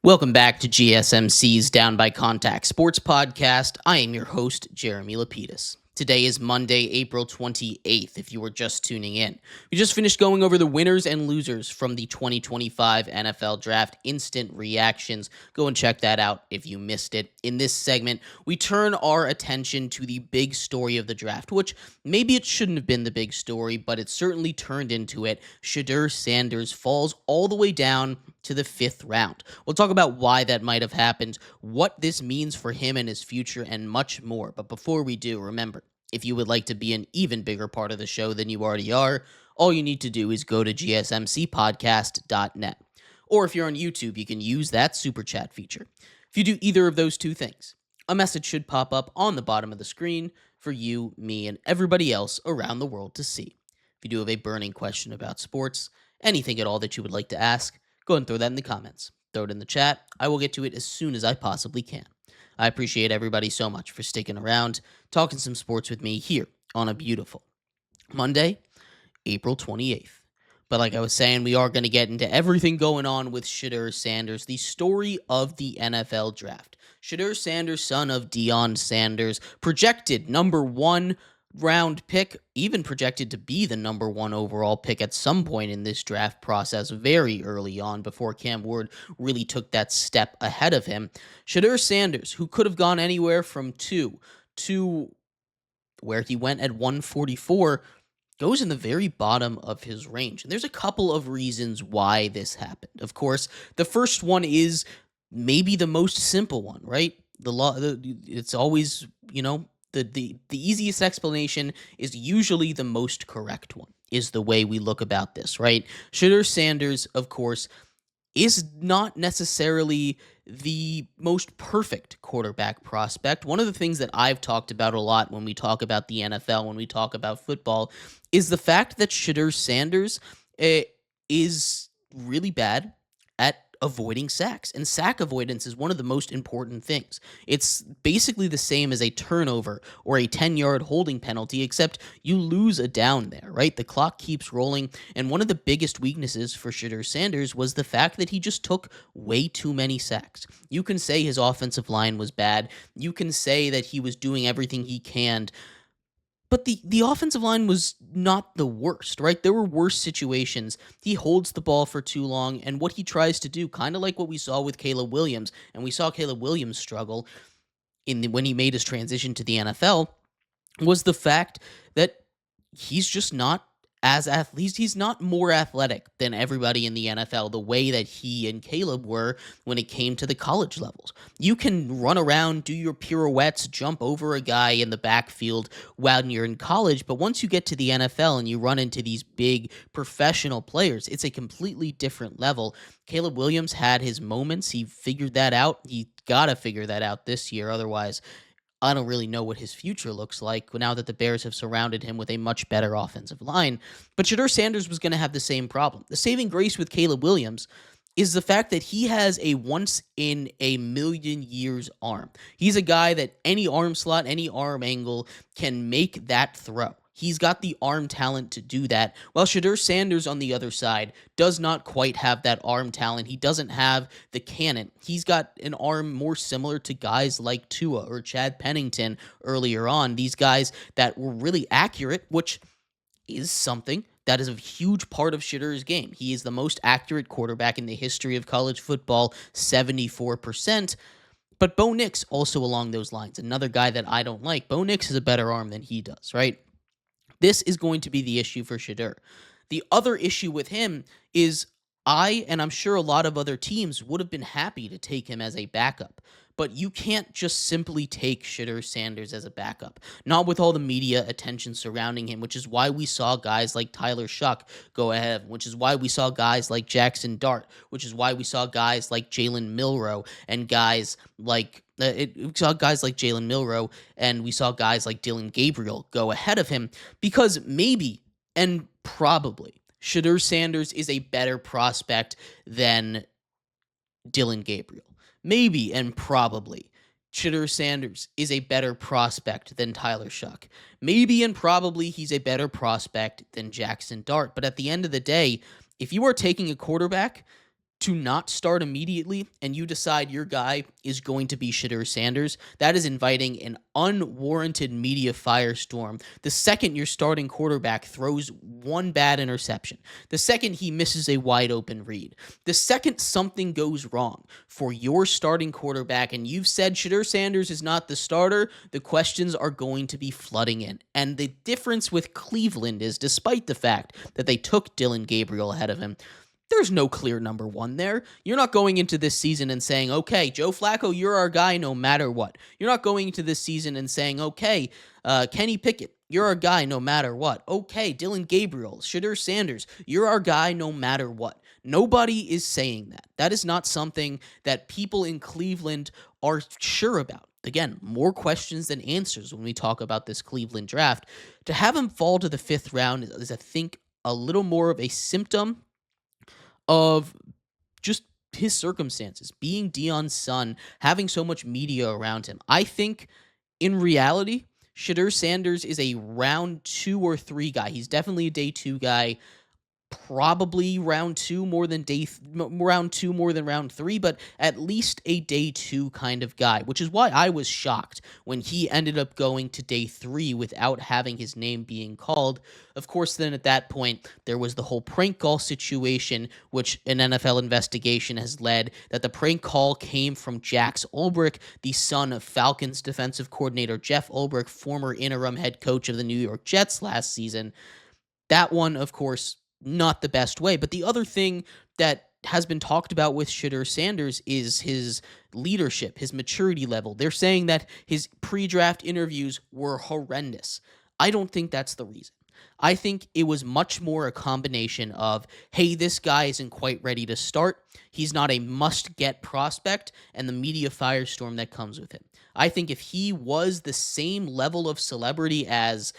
Welcome back to GSMC's Down by Contact Sports Podcast. I am your host, Jeremy Lapidus. Today is Monday, April 28th, if you were just tuning in. We just finished going over the winners and losers from the 2025 NFL Draft Instant Reactions. Go and check that out if you missed it. In this segment, we turn our attention to the big story of the draft, which maybe it shouldn't have been the big story, but it certainly turned into it. Shedeur Sanders falls all the way down to the 5th round. We'll talk about why that might have happened, what this means for him and his future, and much more. But before we do, remember, if you would like to be an even bigger part of the show than you already are, all you need to do is go to gsmcpodcast.net. Or if you're on YouTube, you can use that super chat feature. If you do either of those two things, a message should pop up on the bottom of the screen for you, me, and everybody else around the world to see. If you do have a burning question about sports, anything at all that you would like to ask, go ahead and throw that in the comments. Throw it in the chat. I will get to it as soon as I possibly can. I appreciate everybody so much for sticking around, talking some sports with me here on a beautiful Monday, April 28th. But like I was saying, we are going to get into everything going on with Shedeur Sanders, the story of the NFL draft. Shedeur Sanders, son of Deion Sanders, projected number 1 round pick, even projected to be the number 1 overall pick at some point in this draft process very early on before Cam Ward really took that step ahead of him. Shedeur Sanders, who could have gone anywhere from 2 to where he went at 144, goes in the very bottom of his range. And there's a couple of reasons why this happened. Of course, the first one is maybe the most simple one, right? It's always, the easiest explanation is usually the most correct one, is the way we look about this, right? Shedeur Sanders, of course, is not necessarily the most perfect quarterback prospect. One of the things that I've talked about a lot when we talk about the NFL, when we talk about football, is the fact that Shedeur Sanders is really bad at avoiding sacks, and sack avoidance is one of the most important things. It's basically the same as a turnover or a 10-yard holding penalty, except you lose a down there, right? The clock keeps rolling, and one of the biggest weaknesses for Shedeur Sanders was the fact that he just took way too many sacks. You can say his offensive line was bad, you can say that he was doing everything he can, but the offensive line was not the worst, right? There were worse situations. He holds the ball for too long, and what he tries to do, kind of like what we saw with Caleb Williams, and we saw Caleb Williams struggle when he made his transition to the NFL, was the fact that he's just not he's not more athletic than everybody in the NFL, the way that he and Caleb were when it came to the college levels. You can run around, do your pirouettes, jump over a guy in the backfield while you're in college, but once you get to the NFL and you run into these big professional players, it's a completely different level. Caleb Williams had his moments. He figured that out. He got to figure that out this year. Otherwise, I don't really know what his future looks like now that the Bears have surrounded him with a much better offensive line. But Shedeur Sanders was going to have the same problem. The saving grace with Caleb Williams is the fact that he has a once-in-a-million-years arm. He's a guy that any arm slot, any arm angle can make that throw. He's got the arm talent to do that, while Shedeur Sanders on the other side does not quite have that arm talent. He doesn't have the cannon. He's got an arm more similar to guys like Tua or Chad Pennington earlier on, these guys that were really accurate, which is something that is a huge part of Shedeur's game. He is the most accurate quarterback in the history of college football, 74%. But Bo Nix also along those lines, another guy that I don't like. Bo Nix has a better arm than he does, right? This is going to be the issue for Shedeur. The other issue with him is and I'm sure a lot of other teams would have been happy to take him as a backup, but you can't just simply take Shedeur Sanders as a backup, not with all the media attention surrounding him, which is why we saw guys like Tyler Shuck go ahead, which is why we saw guys like Jackson Dart, which is why we saw guys like Jalen Milroe and guys like we saw guys like Jalen Milroe and we saw guys like Dylan Gabriel go ahead of him, because maybe and probably Shedeur Sanders is a better prospect than Dylan Gabriel. Maybe and probably Shedeur Sanders is a better prospect than Tyler Shuck. Maybe and probably he's a better prospect than Jackson Dart. But at the end of the day, if you are taking a quarterback, to not start immediately and you decide your guy is going to be Shedeur Sanders, that is inviting an unwarranted media firestorm. The second your starting quarterback throws one bad interception, the second he misses a wide open read, the second something goes wrong for your starting quarterback and you've said Shedeur Sanders is not the starter, the questions are going to be flooding in. And the difference with Cleveland is, despite the fact that they took Dillon Gabriel ahead of him, there's no clear number one there. You're not going into this season and saying, okay, Joe Flacco, you're our guy no matter what. You're not going into this season and saying, okay, Kenny Pickett, you're our guy no matter what. Okay, Dillon Gabriel, Shedeur Sanders, you're our guy no matter what. Nobody is saying that. That is not something that people in Cleveland are sure about. Again, more questions than answers when we talk about this Cleveland draft. To have him fall to the 5th round is, I think, a little more of a symptom of just his circumstances, being Deion's son, having so much media around him. I think in reality, Shedeur Sanders is a round 2 or 3 guy. He's definitely a day 2 guy. Probably round 2 more than round 3, but at least a day 2 kind of guy, which is why I was shocked when he ended up going to day 3 without having his name being called. Of course, then at that point, there was the whole prank call situation, which an NFL investigation has led that the prank call came from Jax Ulbrich, the son of Falcons defensive coordinator Jeff Ulbrich, former interim head coach of the New York Jets last season. That one, of course, not the best way. But the other thing that has been talked about with Shedeur Sanders is his leadership, his maturity level. They're saying that his pre-draft interviews were horrendous. I don't think that's the reason. I think it was much more a combination of, hey, this guy isn't quite ready to start. He's not a must-get prospect, and the media firestorm that comes with him. I think if he was the same level of celebrity as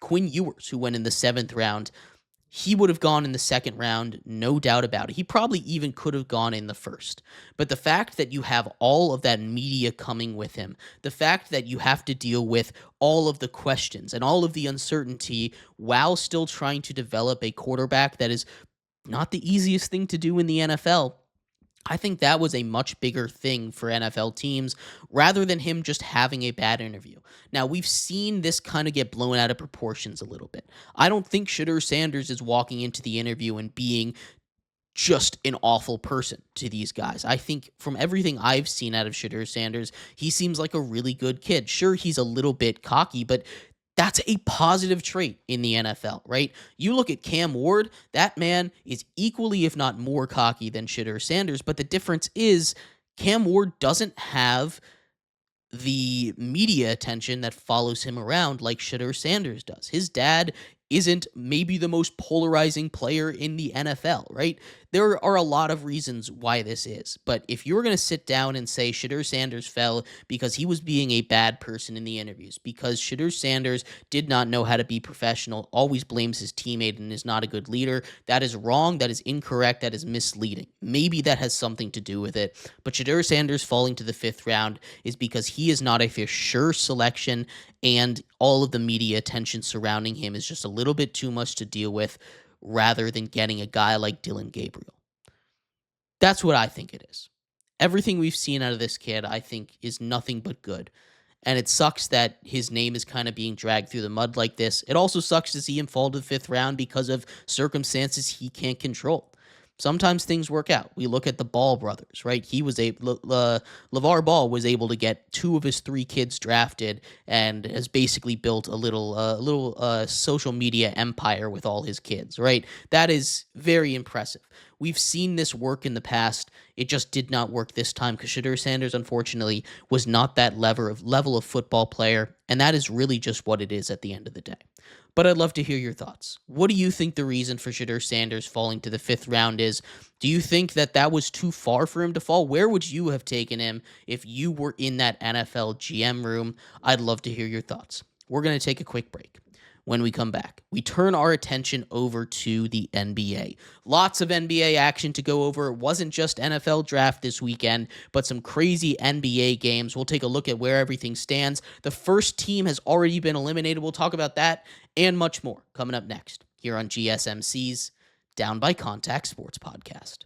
Quinn Ewers, who went in the 7th round, he would have gone in the 2nd round, no doubt about it. He probably even could have gone in the 1st. But the fact that you have all of that media coming with him, the fact that you have to deal with all of the questions and all of the uncertainty while still trying to develop a quarterback that is not the easiest thing to do in the NFL, I think that was a much bigger thing for NFL teams rather than him just having a bad interview. Now, we've seen this kind of get blown out of proportions a little bit. I don't think Shedeur Sanders is walking into the interview and being just an awful person to these guys. I think from everything I've seen out of Shedeur Sanders, he seems like a really good kid. Sure, he's a little bit cocky, but that's a positive trait in the NFL, right? You look at Cam Ward, that man is equally, if not more cocky than Shedeur Sanders, but the difference is Cam Ward doesn't have the media attention that follows him around like Shedeur Sanders does. His dad isn't maybe the most polarizing player in the NFL, right? There are a lot of reasons why this is, but if you're going to sit down and say Shedeur Sanders fell because he was being a bad person in the interviews, because Shedeur Sanders did not know how to be professional, always blames his teammate and is not a good leader, that is wrong, that is incorrect, that is misleading. Maybe that has something to do with it, but Shedeur Sanders falling to the 5th round is because he is not a for sure selection, and all of the media attention surrounding him is just a little bit too much to deal with rather than getting a guy like Dillon Gabriel. That's what I think it is. Everything we've seen out of this kid, I think, is nothing but good. And it sucks that his name is kind of being dragged through the mud like this. It also sucks to see him fall to the 5th round because of circumstances he can't control. Sometimes things work out. We look at the Ball brothers, right? LeVar Ball was able to get 2 of his 3 kids drafted and has basically built a little social media empire with all his kids, right? That is very impressive. We've seen this work in the past. It just did not work this time because Shedeur Sanders, unfortunately, was not that level of football player, and that is really just what it is at the end of the day. But I'd love to hear your thoughts. What do you think the reason for Shedeur Sanders falling to the 5th round is? Do you think that was too far for him to fall? Where would you have taken him if you were in that NFL GM room? I'd love to hear your thoughts. We're going to take a quick break. When we come back, we turn our attention over to the NBA. Lots of NBA action to go over. It wasn't just NFL draft this weekend, but some crazy NBA games. We'll take a look at where everything stands. The first team has already been eliminated. We'll talk about that and much more coming up next here on GSMC's Down by Contact Sports Podcast.